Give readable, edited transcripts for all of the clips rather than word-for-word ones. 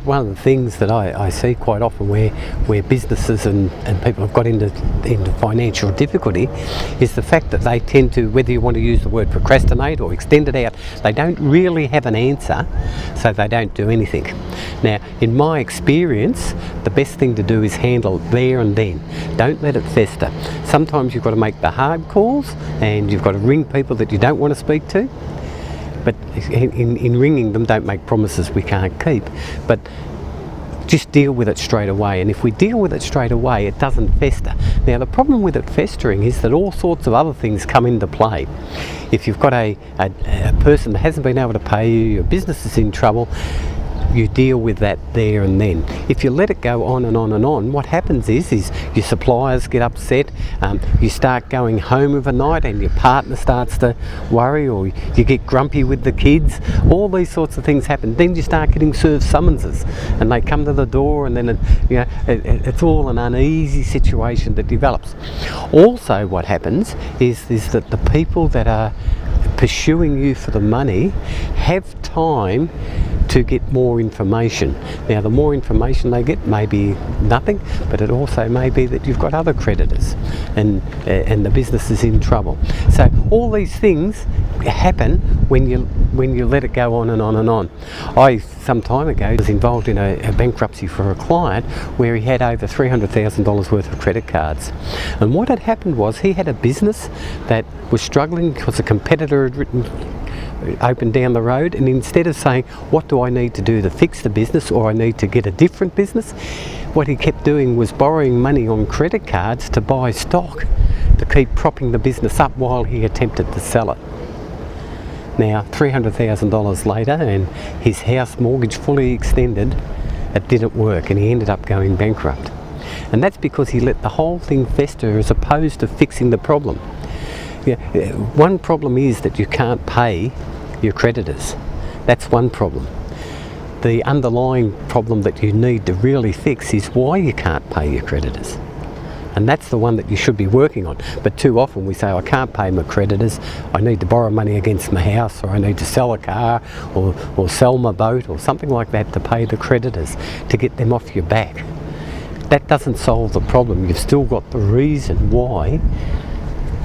one of the things that I see quite often where businesses and people have got into financial difficulty is the fact that they tend to, whether you want to use the word procrastinate or extend it out, they don't really have an answer, so they don't do anything. Now, in my experience, the best thing to do is handle it there and then. Don't let it fester. Sometimes you've got to make the hard calls and you've got to ring people that you don't want to speak to. But in ringing them, don't make promises we can't keep. But just deal with it straight away. And if we deal with it straight away, it doesn't fester. Now, the problem with it festering is that all sorts of other things come into play. If you've got a person that hasn't been able to pay you, your business is in trouble, you deal with that there and then. If you let it go on and on and on, what happens is your suppliers get upset, you start going home overnight and your partner starts to worry, or you get grumpy with the kids. All these sorts of things happen. Then you start getting served summonses and they come to the door, and then it's all an uneasy situation that develops. Also what happens is that the people that are pursuing you for the money have time to get more information. Now, the more information they get may be nothing, but it also may be that you've got other creditors and the business is in trouble. So all these things happen when you let it go on and on and on. I, some time ago, was involved in a bankruptcy for a client where he had over $300,000 worth of credit cards. And what had happened was he had a business that was struggling because a competitor had opened down the road, and instead of saying, what do I need to do to fix the business, or I need to get a different business, what he kept doing was borrowing money on credit cards to buy stock to keep propping the business up while he attempted to sell it. Now, $300,000 later and his house mortgage fully extended, it didn't work and he ended up going bankrupt. And that's because he let the whole thing fester as opposed to fixing the problem. Yeah, one problem is that you can't pay your creditors. That's one problem. The underlying problem that you need to really fix is why you can't pay your creditors. And that's the one that you should be working on. But too often we say, I can't pay my creditors, I need to borrow money against my house, or I need to sell a car, or sell my boat, or something like that to pay the creditors, to get them off your back. That doesn't solve the problem. You've still got the reason why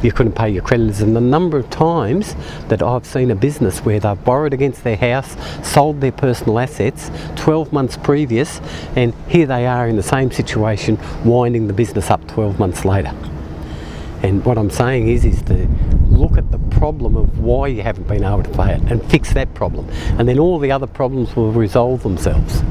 you couldn't pay your creditors. And the number of times that I've seen a business where they've borrowed against their house, sold their personal assets 12 months previous, and here they are in the same situation, winding the business up 12 months later. And what I'm saying is to look at the problem of why you haven't been able to pay it and fix that problem, and then all the other problems will resolve themselves.